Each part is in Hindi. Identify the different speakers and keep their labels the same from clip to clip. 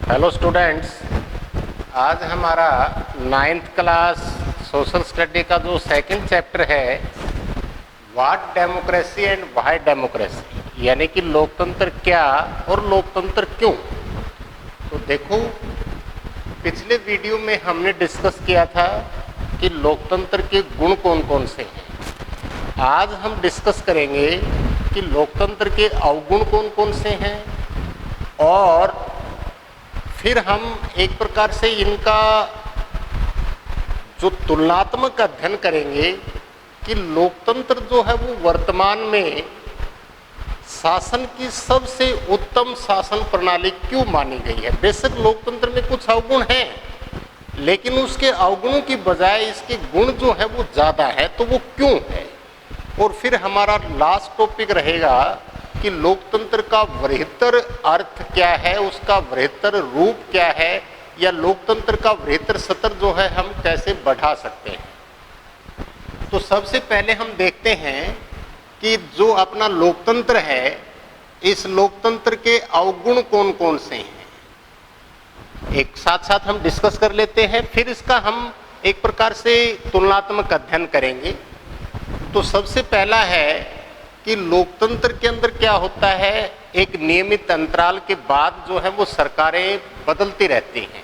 Speaker 1: हेलो स्टूडेंट्स, आज हमारा 9th क्लास सोशल स्टडी का जो सेकंड चैप्टर है what democracy and why democracy, यानी कि लोकतंत्र क्या और लोकतंत्र क्यों। तो देखो, पिछले वीडियो में हमने डिस्कस किया था कि लोकतंत्र के गुण कौन कौन से हैं। आज हम डिस्कस करेंगे कि लोकतंत्र के अवगुण कौन कौन से हैं और फिर हम एक प्रकार से इनका जो तुलनात्मक अध्ययन करेंगे कि लोकतंत्र जो है वो वर्तमान में शासन की सबसे उत्तम शासन प्रणाली क्यों मानी गई है। बेशक लोकतंत्र में कुछ अवगुण हैं, लेकिन उसके अवगुणों की बजाय इसके गुण जो है वो ज़्यादा है, तो वो क्यों है। और फिर हमारा लास्ट टॉपिक रहेगा कि लोकतंत्र का वृहत्तर अर्थ क्या है, उसका वृहत्तर रूप क्या है, या लोकतंत्र का वृहत्तर स्तर जो है हम कैसे बढ़ा सकते हैं। तो सबसे पहले हम देखते हैं कि जो अपना लोकतंत्र है, इस लोकतंत्र के अवगुण कौन कौन से हैं। एक साथ साथ हम डिस्कस कर लेते हैं, फिर इसका हम एक प्रकार से तुलनात्मक अध्ययन करेंगे। तो सबसे पहला है कि लोकतंत्र के अंदर क्या होता है, एक नियमित अंतराल के बाद जो है वो सरकारें बदलती रहती हैं।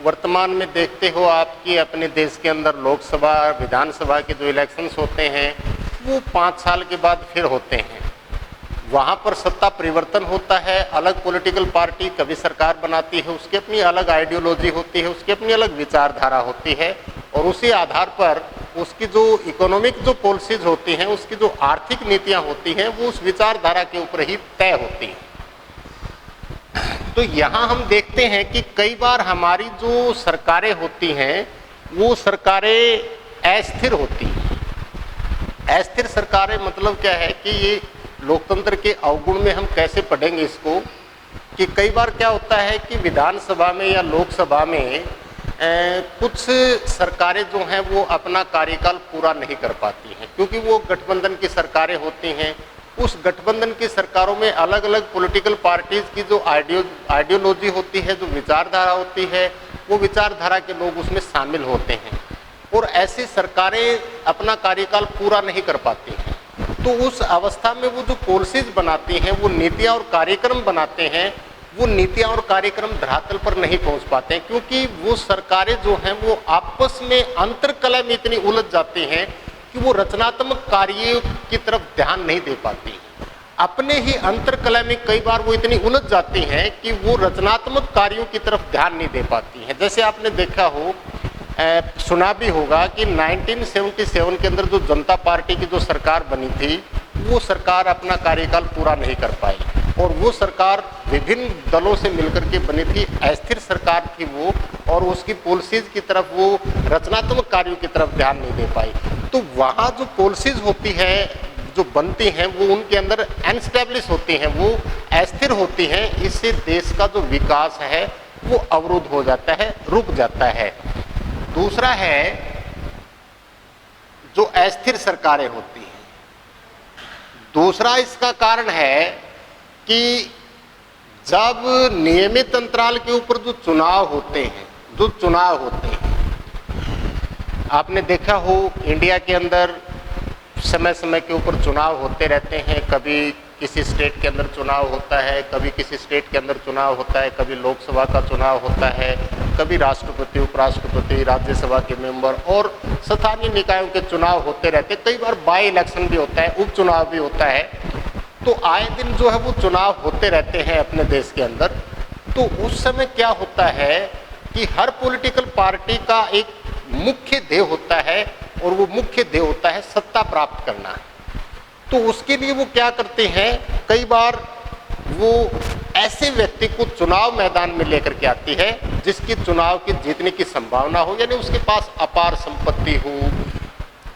Speaker 1: वर्तमान में देखते हो आप कि अपने देश के अंदर लोकसभा विधानसभा के जो इलेक्शंस होते हैं वो 5 साल के बाद फिर होते हैं। वहाँ पर सत्ता परिवर्तन होता है, अलग पॉलिटिकल पार्टी कभी सरकार बनाती है, उसकी अपनी अलग आइडियोलॉजी होती है, उसकी अपनी अलग विचारधारा होती है, और उसी आधार पर उसकी जो इकोनॉमिक जो पॉलिसीज होती हैं, उसकी जो आर्थिक नीतियां होती हैं, वो उस विचारधारा के ऊपर ही तय होती हैं। तो यहाँ हम देखते हैं कि कई बार हमारी जो सरकारें होती हैं वो सरकारें अस्थिर होती हैं। अस्थिर सरकारें मतलब क्या है कि ये लोकतंत्र के अवगुण में हम कैसे पढ़ेंगे इसको, कि कई बार क्या होता है कि विधानसभा में या लोकसभा में कुछ सरकारें जो हैं वो अपना कार्यकाल पूरा नहीं कर पाती हैं, क्योंकि वो गठबंधन की सरकारें होती हैं। उस गठबंधन की सरकारों में अलग अलग पॉलिटिकल पार्टीज की जो आइडियोलॉजी होती है, जो विचारधारा होती है, वो विचारधारा के लोग उसमें शामिल होते हैं, और ऐसी सरकारें अपना कार्यकाल पूरा नहीं कर पाती हैं। तो उस अवस्था में वो जो पॉलिसीज बनाती हैं, वो नीतियाँ और कार्यक्रम बनाते हैं, वो नीतियाँ और कार्यक्रम धरातल पर नहीं पहुंच पाते हैं, क्योंकि वो सरकारें जो हैं वो आपस में अंतरकलह में इतनी उलझ जाती हैं कि वो रचनात्मक कार्यों की तरफ ध्यान नहीं दे पाती। अपने ही अंतरकलह में कई बार वो इतनी उलझ जाती हैं कि वो रचनात्मक कार्यों की तरफ ध्यान नहीं दे पाती हैं। जैसे आपने देखा हो, सुना भी होगा कि 1977 के अंदर जो जनता पार्टी की जो सरकार बनी थी, वो सरकार अपना कार्यकाल पूरा नहीं कर पाई, और वो सरकार विभिन्न दलों से मिलकर के बनी थी, अस्थिर सरकार थी वो, और उसकी पॉलिसीज की तरफ, वो रचनात्मक कार्यों की तरफ ध्यान नहीं दे पाई। तो वहाँ जो पॉलिसीज होती है, जो बनती हैं, वो उनके अंदर अनस्टेब्लिश होती हैं, वो अस्थिर होती हैं। इससे देश का जो विकास है वो अवरुद्ध हो जाता है, रुक जाता है। दूसरा है जो अस्थिर सरकारें होती हैं, दूसरा इसका कारण है कि जब नियमित अंतराल के ऊपर जो चुनाव होते हैं, आपने देखा हो इंडिया के अंदर समय समय के ऊपर चुनाव होते रहते हैं। कभी किसी स्टेट के अंदर चुनाव होता है, कभी किसी स्टेट के अंदर चुनाव होता है, कभी लोकसभा का चुनाव होता है, कभी राष्ट्रपति, उपराष्ट्रपति, राज्यसभा के मेंबर और स्थानीय निकायों के चुनाव होते रहते हैं। कई बार बाई इलेक्शन भी होता है, उपचुनाव भी होता है। तो आए दिन जो है वो चुनाव होते रहते हैं अपने देश के अंदर। तो उस समय क्या होता है कि हर पॉलिटिकल पार्टी का एक मुख्य ध्येय होता है, और वो मुख्य ध्येय होता है सत्ता प्राप्त करना। तो उसके लिए वो क्या करते हैं, कई बार वो ऐसे व्यक्ति को चुनाव मैदान में लेकर के आती है जिसकी चुनाव की जीतने की संभावना हो, यानी उसके पास अपार संपत्ति हो।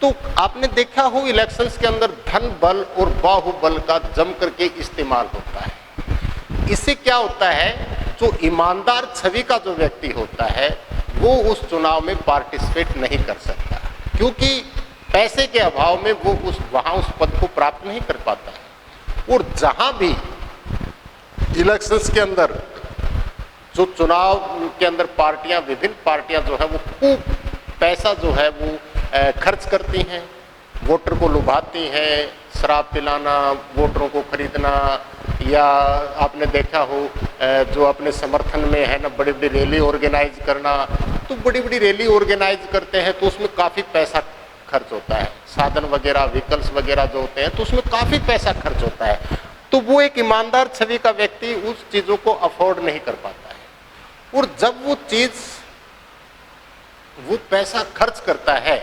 Speaker 1: तो आपने देखा हो इलेक्शंस के अंदर धन बल और बाहुबल का जम करके इस्तेमाल होता है। इससे क्या होता है, जो ईमानदार छवि का जो व्यक्ति होता है वो उस चुनाव में पार्टिसिपेट नहीं कर सकता, क्योंकि पैसे के अभाव में वो वहां उस पद को प्राप्त नहीं कर पाता है। और जहां भी इलेक्शंस के अंदर जो चुनाव के अंदर पार्टियां, विभिन्न पार्टियां जो है वो खूब पैसा जो है वो खर्च करती हैं, वोटर को लुभाती हैं, शराब पिलाना, वोटरों को खरीदना, या आपने देखा हो जो अपने समर्थन में है ना बड़ी बड़ी रैली ऑर्गेनाइज करना। तो बड़ी बड़ी रैली ऑर्गेनाइज करते हैं तो उसमें काफ़ी पैसा खर्च होता है, साधन वगैरह, व्हीकल्स वगैरह जो होते हैं तो उसमें काफ़ी पैसा खर्च होता है। तो वो एक ईमानदार छवि का व्यक्ति उस चीज़ों को अफोर्ड नहीं कर पाता है। और जब वो चीज़, वो पैसा खर्च करता है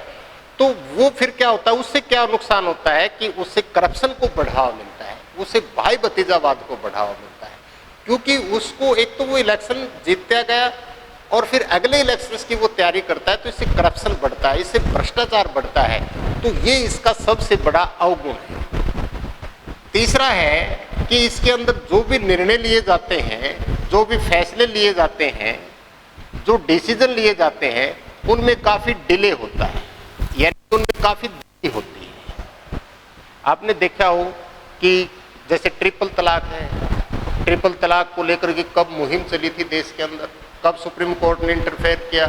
Speaker 1: तो वो फिर क्या होता है, उससे क्या नुकसान होता है कि उससे करप्शन को बढ़ावा मिलता है, उससे भाई भतीजावाद को बढ़ावा मिलता है। क्योंकि उसको एक तो वो इलेक्शन जीतता गया और फिर अगले इलेक्शंस की वो तैयारी करता है, तो इससे करप्शन बढ़ता है, इससे भ्रष्टाचार बढ़ता है। तो ये इसका सबसे बड़ा अवगुण है। तीसरा है कि इसके अंदर जो भी निर्णय लिए जाते हैं, जो भी फैसले लिए जाते हैं, जो डिसीजन लिए जाते हैं, उनमें काफ़ी डिले होता है, यानी उनमें काफ़ी देरी होती है। आपने देखा हो कि जैसे ट्रिपल तलाक है, ट्रिपल तलाक को लेकर के कब मुहिम चली थी देश के अंदर, कब सुप्रीम कोर्ट ने इंटरफेयर किया।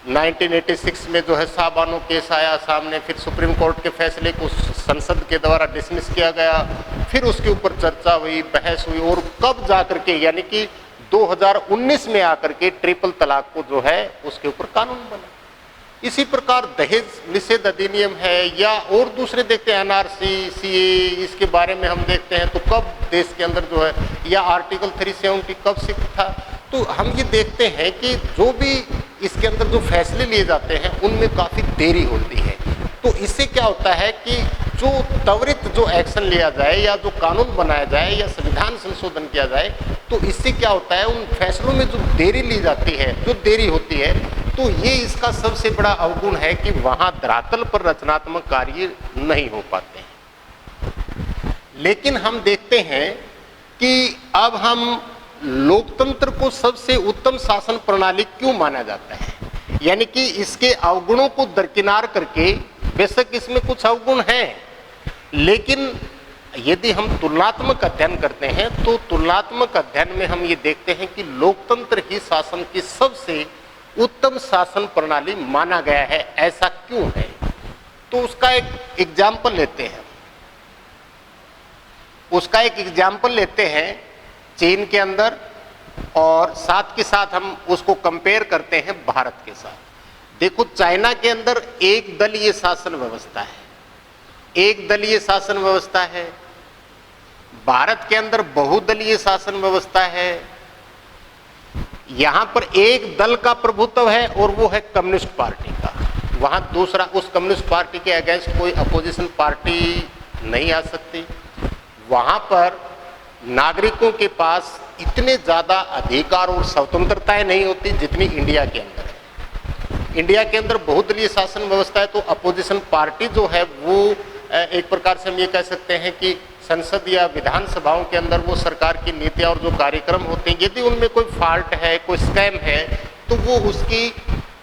Speaker 1: 1986 में जो है साबानो केस आया सामने, फिर सुप्रीम कोर्ट के फैसले को संसद के द्वारा डिसमिस किया गया, फिर उसके ऊपर चर्चा हुई, बहस हुई, और कब जाकर के यानी कि 2019 में आकर के ट्रिपल तलाक को जो है उसके ऊपर कानून बना। इसी प्रकार दहेज निषेध अधिनियम है, या और दूसरे देखते हैं एनआरसी, सीए, इसके बारे में हम देखते हैं तो कब देश के अंदर जो है, या आर्टिकल 370 कब से था। तो हम ये देखते हैं कि जो भी इसके अंदर जो फैसले लिए जाते हैं उनमें काफ़ी देरी होती है। तो इससे क्या होता है कि जो त्वरित जो एक्शन लिया जाए या जो कानून बनाया जाए या संविधान संशोधन किया जाए, तो इससे क्या होता है, उन फैसलों में जो देरी ली जाती है, जो देरी होती है, तो ये इसका सबसे बड़ा अवगुण है कि वहाँ धरातल पर रचनात्मक कार्य नहीं हो पाते हैं। लेकिन हम देखते हैं कि अब हम लोकतंत्र को सबसे उत्तम शासन प्रणाली क्यों माना जाता है, यानी कि इसके अवगुणों को दरकिनार करके, बेशक इसमें कुछ अवगुण हैं, लेकिन यदि हम तुलनात्मक अध्ययन करते हैं तो तुलनात्मक अध्ययन में हम ये देखते हैं कि लोकतंत्र ही शासन की सबसे उत्तम शासन प्रणाली माना गया है। ऐसा क्यों है? तो उसका एक एग्जाम्पल लेते हैं चीन के अंदर, और साथ के साथ हम उसको कंपेयर करते हैं भारत के साथ। देखो, चाइना के अंदर एक दलीय शासन व्यवस्था है, एक दलीय शासन व्यवस्था है। भारत के अंदर बहुदलीय शासन व्यवस्था है। यहां पर एक दल का प्रभुत्व है और वो है कम्युनिस्ट पार्टी का। वहां दूसरा, उस कम्युनिस्ट पार्टी के अगेंस्ट कोई अपोजिशन पार्टी नहीं आ सकती। वहां पर नागरिकों के पास इतने ज़्यादा अधिकार और स्वतंत्रताएं नहीं होती जितनी इंडिया के अंदर है। इंडिया के अंदर बहुदलीय शासन व्यवस्था है, तो अपोजिशन पार्टी जो है वो एक प्रकार से हम ये कह सकते हैं कि संसद या विधानसभाओं के अंदर वो सरकार की नीतियां और जो कार्यक्रम होते हैं, यदि उनमें कोई फॉल्ट है, कोई स्कैम है, तो वो उसकी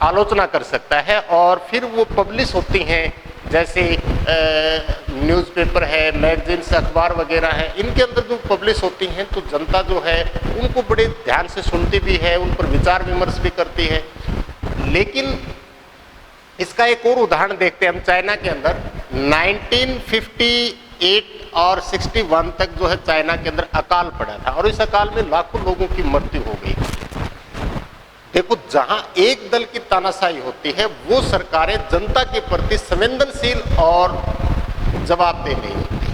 Speaker 1: आलोचना कर सकता है और फिर वो पब्लिश होती हैं। जैसे न्यूज़पेपर है, मैगजीन्स, अखबार वगैरह है, इनके अंदर जो पब्लिश होती हैं तो जनता जो है उनको बड़े ध्यान से सुनती भी है, उन पर विचार विमर्श भी करती है। लेकिन इसका एक और उदाहरण देखते हैं हम। चाइना के अंदर 1958 और 61 तक जो है चाइना के अंदर अकाल पड़ा था, और इस अकाल में लाखों लोगों की मृत्यु हो गई। देखो, जहां एक दल की तानाशाही होती है वो सरकारें जनता के प्रति संवेदनशील और जवाबदेह नहीं होती,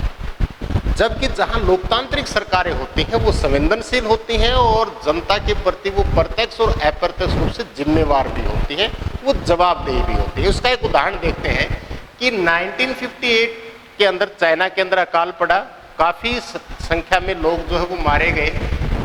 Speaker 1: जबकि जहां लोकतांत्रिक सरकारें होती हैं वो संवेदनशील होती हैं और जनता के प्रति वो प्रत्यक्ष और अप्रत्यक्ष रूप से जिम्मेवार भी होती हैं, वो जवाबदेही भी होती है। उसका एक उदाहरण देखते हैं कि 1958 के अंदर चाइना के अंदर अकाल पड़ा, काफ़ी संख्या में लोग जो है वो मारे गए,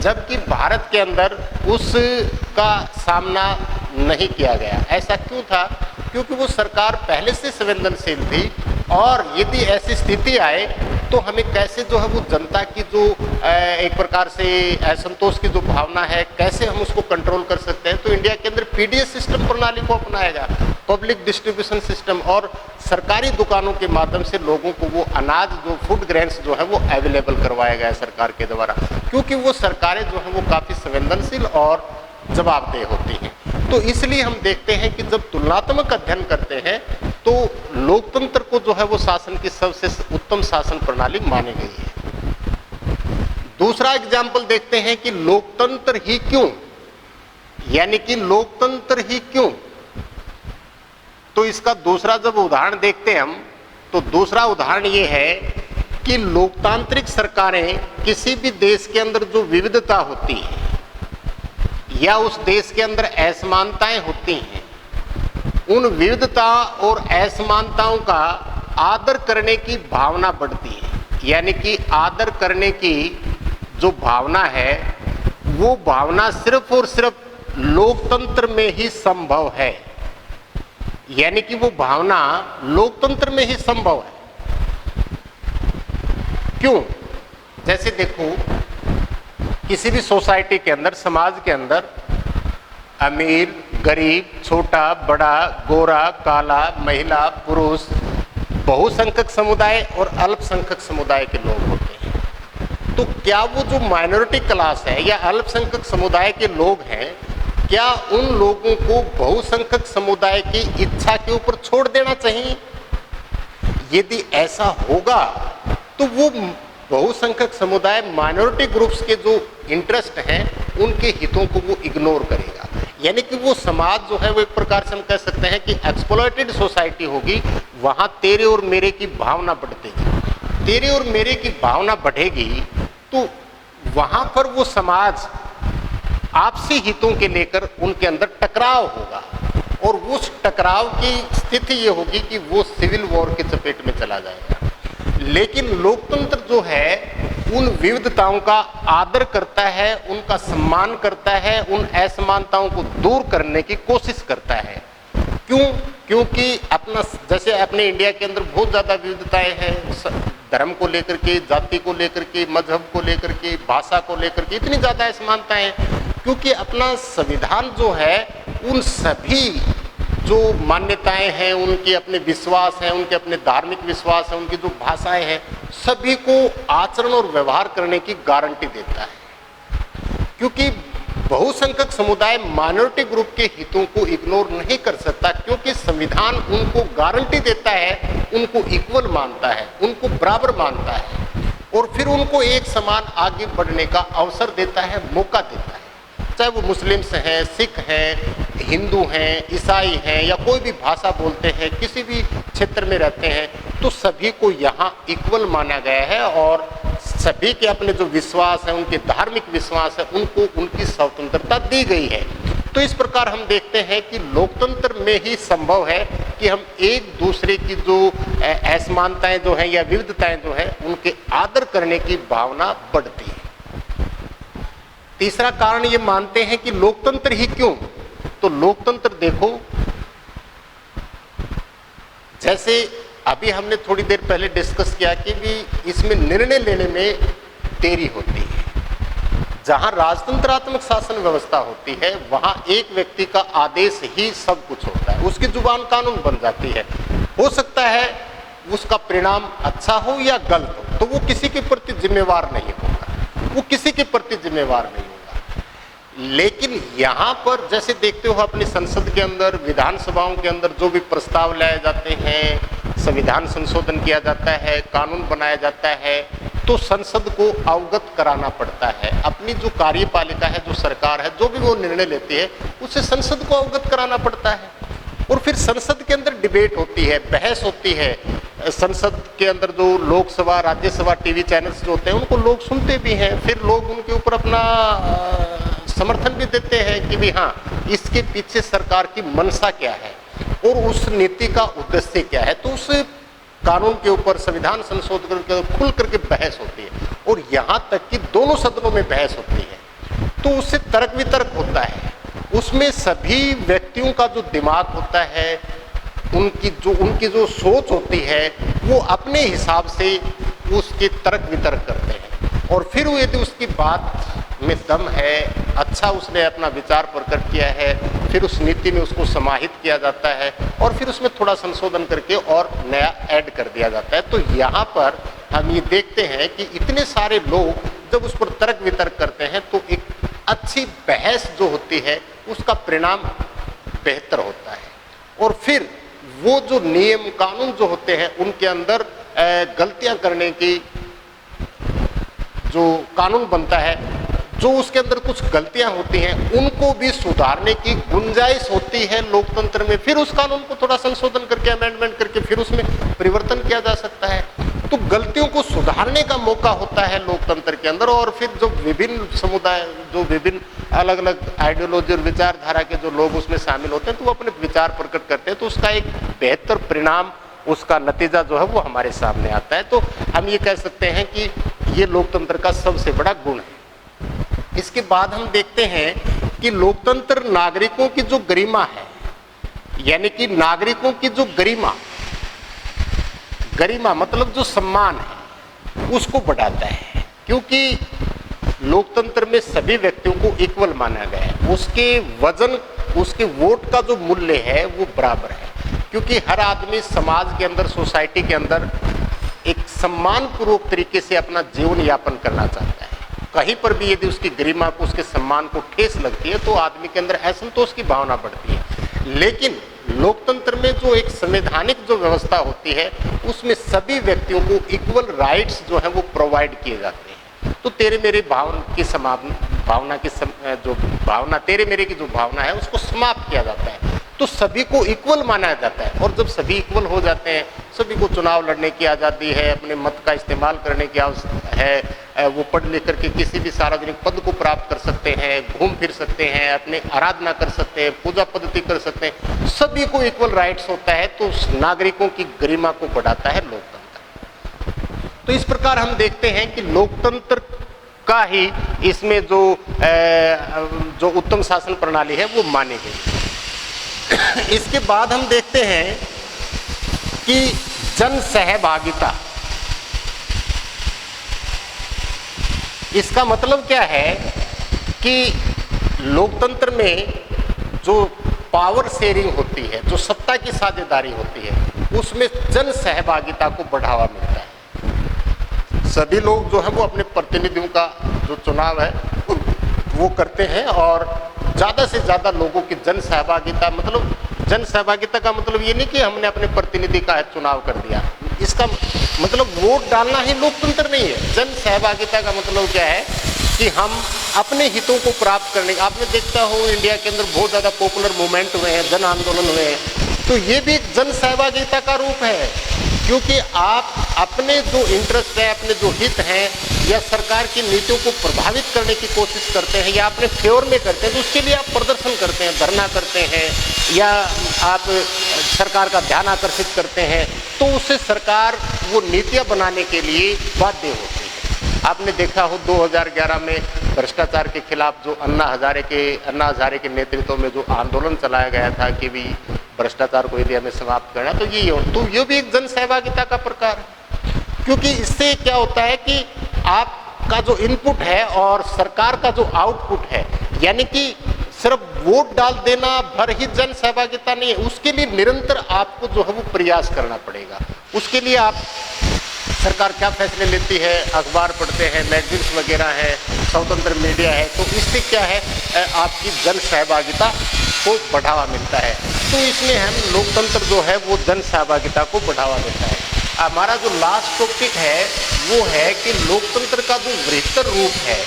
Speaker 1: जबकि भारत के अंदर उसका सामना नहीं किया गया। ऐसा क्यों था? क्योंकि वो सरकार पहले से संवेदनशील थी, और यदि ऐसी स्थिति आए तो हमें कैसे जो है वो जनता की जो एक प्रकार से असंतोष की जो भावना है, कैसे हम उसको कंट्रोल कर सकते हैं। तो इंडिया के अंदर पीडीएस सिस्टम प्रणाली को अपनाया गया, पब्लिक डिस्ट्रीब्यूशन सिस्टम और सरकारी दुकानों के माध्यम से लोगों को वो अनाज जो फूड ग्रेन्स जो है वो अवेलेबल करवाया गया है सरकार के द्वारा, क्योंकि वो सरकारें जो हैं वो काफ़ी संवेदनशील और जवाबदेह होती हैं। तो इसलिए हम देखते हैं कि जब तुलनात्मक अध्ययन करते हैं तो लोकतंत्र को जो है वो शासन की सबसे उत्तम शासन प्रणाली मानी गई है। दूसरा एग्जाम्पल देखते हैं कि लोकतंत्र ही क्यों, यानी कि लोकतंत्र ही क्यों। तो इसका दूसरा जब उदाहरण देखते हैं हम, तो दूसरा उदाहरण ये है कि लोकतांत्रिक सरकारें किसी भी देश के अंदर जो विविधता होती है या उस देश के अंदर असमानताएं होती हैं, उन विविधता और असमानताओं का आदर करने की भावना बढ़ती है। यानी कि आदर करने की जो भावना है वो भावना सिर्फ और सिर्फ लोकतंत्र में ही संभव है, यानी कि वो भावना लोकतंत्र में ही संभव है। क्यों? जैसे देखो, किसी भी सोसाइटी के अंदर, समाज के अंदर अमीर, गरीब, छोटा, बड़ा, गोरा, काला, महिला, पुरुष, बहुसंख्यक समुदाय और अल्पसंख्यक समुदाय के लोग होते हैं। तो क्या वो जो माइनॉरिटी क्लास है या अल्पसंख्यक समुदाय के लोग हैं, क्या उन लोगों को बहुसंख्यक समुदाय की इच्छा के ऊपर छोड़ देना चाहिए? यदि ऐसा होगा तो वो बहुसंख्यक समुदाय माइनॉरिटी ग्रुप्स के जो इंटरेस्ट हैं उनके हितों को वो इग्नोर करेगा। यानी कि वो समाज जो है वो एक प्रकार से हम कह सकते हैं कि एक्सप्लॉइटेड सोसाइटी होगी। वहां तेरे और मेरे की भावना बढ़ेगी, तेरे और मेरे की भावना बढ़ेगी, तो वहां पर वो समाज आपसी हितों के लेकर उनके अंदर टकराव होगा और उस टकराव की स्थिति ये होगी कि वो सिविल वॉर के चपेट में चला जाएगा। लेकिन लोकतंत्र जो है उन विविधताओं का आदर करता है, उनका सम्मान करता है, उन असमानताओं को दूर करने की कोशिश करता है। क्यों? क्योंकि अपना, जैसे अपने इंडिया के अंदर बहुत ज़्यादा विविधताएं हैं, धर्म को लेकर के, जाति को लेकर के, मजहब को लेकर के, भाषा को लेकर के, इतनी ज़्यादा असमानताएं हैं। क्योंकि अपना संविधान जो है उन सभी जो मान्यताएं हैं, उनके अपने विश्वास हैं, उनके अपने धार्मिक विश्वास हैं, उनकी जो भाषाएं हैं, सभी को आचरण और व्यवहार करने की गारंटी देता है। क्योंकि बहुसंख्यक समुदाय माइनॉरिटी ग्रुप के हितों को इग्नोर नहीं कर सकता, क्योंकि संविधान उनको गारंटी देता है, उनको इक्वल मानता है, उनको बराबर मानता है और फिर उनको एक समान आगे बढ़ने का अवसर देता है, मौका देता है। चाहे वो मुस्लिम्स हैं, सिख हैं, हिंदू हैं, ईसाई हैं या कोई भी भाषा बोलते हैं, किसी भी क्षेत्र में रहते हैं, तो सभी को यहाँ इक्वल माना गया है और सभी के अपने जो विश्वास है, उनके धार्मिक विश्वास है, उनको उनकी स्वतंत्रता दी गई है। तो इस प्रकार हम देखते हैं कि लोकतंत्र में ही संभव है कि हम एक दूसरे की जो असमानताएं जो हैं या विविधताएं जो हैं उनके आदर करने की भावना बढ़ती है। तीसरा कारण ये मानते हैं कि लोकतंत्र ही क्यों। तो लोकतंत्र देखो, जैसे अभी हमने थोड़ी देर पहले डिस्कस किया कि भी इसमें निर्णय लेने में देरी होती है। जहां राजतंत्रात्मक शासन व्यवस्था होती है वहां एक व्यक्ति का आदेश ही सब कुछ होता है, उसकी जुबान कानून बन जाती है। हो सकता है उसका परिणाम अच्छा हो या गलत हो, तो वो किसी के प्रति जिम्मेवार नहीं होगा, वो किसी के प्रति जिम्मेवार नहीं होगा। लेकिन यहाँ पर जैसे देखते हो अपनी संसद के अंदर, विधानसभाओं के अंदर जो भी प्रस्ताव लाए जाते हैं, संविधान संशोधन किया जाता है, कानून बनाया जाता है, तो संसद को अवगत कराना पड़ता है। अपनी जो कार्यपालिका है, जो सरकार है, जो भी वो निर्णय लेती है उसे संसद को अवगत कराना पड़ता है और फिर संसद के अंदर डिबेट होती है, बहस होती है। संसद के अंदर जो लोकसभा, राज्यसभा टीवी चैनल्स जो होते हैं उनको लोग सुनते भी हैं, फिर लोग उनके ऊपर अपना समर्थन भी देते हैं कि भी हाँ, इसके पीछे सरकार की मंशा क्या है और उस नीति का उद्देश्य क्या है। तो उस कानून के ऊपर, संविधान संशोधन के ऊपर खुल करके बहस होती है और यहाँ तक कि दोनों सदनों में बहस होती है। तो उससे तर्क वितर्क होता है, उसमें सभी व्यक्तियों का जो दिमाग होता है, उनकी जो सोच होती है, वो अपने हिसाब से उसके तर्क वितर्क करते हैं और फिर यदि उसकी बात में दम है, अच्छा उसने अपना विचार प्रकट किया है, फिर उस नीति में उसको समाहित किया जाता है और फिर उसमें थोड़ा संशोधन करके और नया ऐड कर दिया जाता है। तो यहाँ पर हम ये देखते हैं कि इतने सारे लोग जब उस पर तर्क वितर्क करते हैं तो एक अच्छी बहस जो होती है उसका परिणाम बेहतर होता है। और फिर वो जो नियम कानून जो होते हैं उनके अंदर गलतियां करने की जो कानून बनता है, जो उसके अंदर कुछ गलतियां होती हैं उनको भी सुधारने की गुंजाइश होती है लोकतंत्र में। फिर उस कानून को थोड़ा संशोधन करके अमेंडमेंट करके फिर उसमें परिवर्तन किया जा सकता है। तो गलतियों को सुधारने का मौका होता है लोकतंत्र के अंदर। और फिर जो विभिन्न समुदाय, जो विभिन्न अलग अलग आइडियोलॉजी और विचारधारा के जो लोग उसमें शामिल होते हैं तो वो अपने विचार प्रकट करते हैं, तो उसका एक बेहतर परिणाम, उसका नतीजा जो है वो हमारे सामने आता है। तो हम ये कह सकते हैं कि ये लोकतंत्र का सबसे बड़ा गुण है। इसके बाद हम देखते हैं कि लोकतंत्र नागरिकों की जो गरिमा है, यानी कि नागरिकों की जो गरिमा मतलब जो सम्मान है उसको बढ़ाता है, क्योंकि लोकतंत्र में सभी व्यक्तियों को इक्वल माना गया है। उसके वजन, उसके वोट का जो मूल्य है वो बराबर है, क्योंकि हर आदमी समाज के अंदर, सोसाइटी के अंदर एक सम्मानपूर्वक तरीके से अपना जीवन यापन करना चाहता है। कहीं पर भी यदि उसकी गरिमा को, उसके सम्मान को ठेस लगती है तो आदमी के अंदर असंतोष की भावना बढ़ती है। लेकिन लोकतंत्र में जो एक संवैधानिक जो व्यवस्था होती है उसमें सभी व्यक्तियों को इक्वल राइट्स जो है वो प्रोवाइड किए जाते हैं। तो तेरे मेरे भावना तेरे मेरे की जो भावना है उसको समाप्त किया जाता है, तो सभी को इक्वल माना जाता है। और जब सभी इक्वल हो जाते हैं, सभी को चुनाव लड़ने की आज़ादी है, अपने मत का इस्तेमाल करने की है, वो पढ़ लिख करके किसी भी सार्वजनिक पद को प्राप्त कर सकते हैं, घूम फिर सकते हैं, अपने आराधना कर सकते हैं, पूजा पद्धति कर सकते हैं, सभी को इक्वल राइट्स होता है, तो नागरिकों की गरिमा को बढ़ाता है लोकतंत्र। तो इस प्रकार हम देखते हैं कि लोकतंत्र का ही इसमें जो उत्तम शासन प्रणाली है वो मानी गई। इसके बाद हम देखते हैं कि जन सहभागिता, इसका मतलब क्या है कि लोकतंत्र में जो पावर शेयरिंग होती है, जो सत्ता की साझेदारी होती है, उसमें जन सहभागिता को बढ़ावा मिलता है। सभी लोग जो है वो अपने प्रतिनिधियों का जो चुनाव है वो करते हैं और ज़्यादा से ज़्यादा लोगों की जन सहभागिता, मतलब जन सहभागिता का मतलब ये नहीं कि हमने अपने प्रतिनिधि का चुनाव कर दिया, इसका मतलब वोट डालना ही लोकतंत्र नहीं है। जन सहभागिता का मतलब क्या है कि हम अपने हितों को प्राप्त करने, आपने देखता हो इंडिया के अंदर बहुत ज़्यादा पॉपुलर मूवमेंट हुए हैं, जन आंदोलन हुए हैं, तो ये भी एक जन सहभागिता का रूप है, क्योंकि आप अपने जो इंटरेस्ट है, अपने जो हित हैं या सरकार की नीतियों को प्रभावित करने की कोशिश करते हैं या अपने फेवर में करते हैं, तो उसके लिए आप प्रदर्शन करते हैं, धरना करते हैं या आप सरकार का ध्यान आकर्षित करते हैं, तो उससे सरकार वो नीतियां बनाने के लिए बाध्य होती है। आपने देखा हो 2011 में भ्रष्टाचार के खिलाफ जो अन्ना हजारे के नेतृत्व में जो आंदोलन चलाया गया था कि भी भ्रष्टाचार को यदि हमें समाप्त करना, तो ये भी एक जन सहभागिता का प्रकार है, क्योंकि इससे क्या होता है कि आपका जो इनपुट है और सरकार का जो आउटपुट है, यानी कि सिर्फ वोट डाल देना भर ही जन सहभागिता नहीं है, उसके लिए निरंतर आपको जो है वो प्रयास करना पड़ेगा। उसके लिए आप सरकार क्या फैसले लेती है, अखबार पढ़ते हैं, मैगजीन्स वगैरह है, स्वतंत्र मीडिया है, तो इससे क्या है आपकी जन सहभागिता को बढ़ावा मिलता है। तो इसमें हम लोकतंत्र जो है वो जन सहभागिता को बढ़ावा देता है। हमारा जो लास्ट टॉपिक है वो है कि लोकतंत्र का जो वृहत्तर रूप है,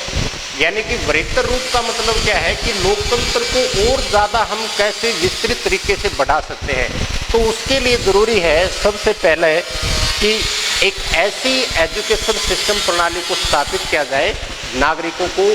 Speaker 1: यानी कि वृहत्तर रूप का मतलब क्या है कि लोकतंत्र को और ज़्यादा हम कैसे विस्तृत तरीके से बढ़ा सकते हैं। तो उसके लिए ज़रूरी है सबसे पहले कि एक ऐसी एजुकेशन सिस्टम प्रणाली को स्थापित किया जाए, नागरिकों को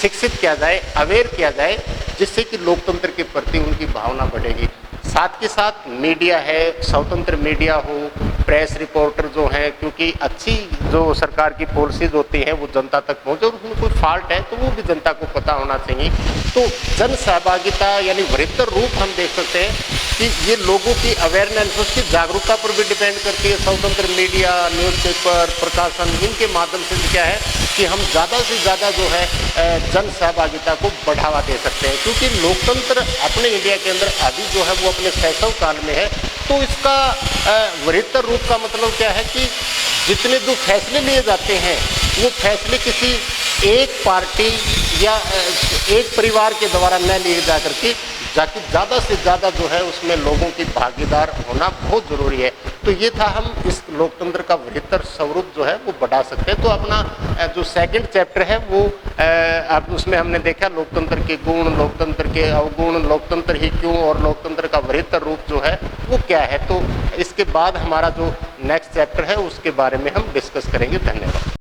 Speaker 1: शिक्षित किया जाए, अवेयर किया जाए, जिससे कि लोकतंत्र के प्रति उनकी भावना बढ़ेगी। साथ के साथ मीडिया है, स्वतंत्र मीडिया हो, प्रेस रिपोर्टर जो हैं, क्योंकि अच्छी जो सरकार की पॉलिसीज होती हैं वो जनता तक पहुँचे और उसमें कोई फॉल्ट है तो वो भी जनता को पता होना चाहिए। तो जन सहभागिता यानी वृहत्तर रूप हम देख सकते हैं कि ये लोगों की अवेयरनेस, उसकी जागरूकता पर भी डिपेंड करती है। स्वतंत्र मीडिया, न्यूज़पेपर, प्रकाशन, इनके माध्यम से क्या है कि हम ज़्यादा से ज़्यादा जो है जन सहभागिता को बढ़ावा दे सकते हैं, क्योंकि लोकतंत्र अपने इंडिया के अंदर अभी जो है वो अपने शैशव काल में है। तो इसका वृहत्तर रूप का मतलब क्या है कि जितने जो फैसले लिए जाते हैं वो फैसले किसी एक पार्टी या एक परिवार के द्वारा न लिए जा करके जाकि ज़्यादा से ज़्यादा जो है उसमें लोगों की भागीदार होना बहुत ज़रूरी है। तो ये था, हम इस लोकतंत्र का वृहत्तर स्वरूप जो है वो बढ़ा सकते हैं। तो अपना जो सेकंड चैप्टर है वो अब उसमें हमने देखा लोकतंत्र के गुण, लोकतंत्र के अवगुण, लोकतंत्र ही क्यों और लोकतंत्र का वृहत्तर रूप जो है वो क्या है। तो इसके बाद हमारा जो नेक्स्ट चैप्टर है उसके बारे में हम डिस्कस करेंगे। धन्यवाद।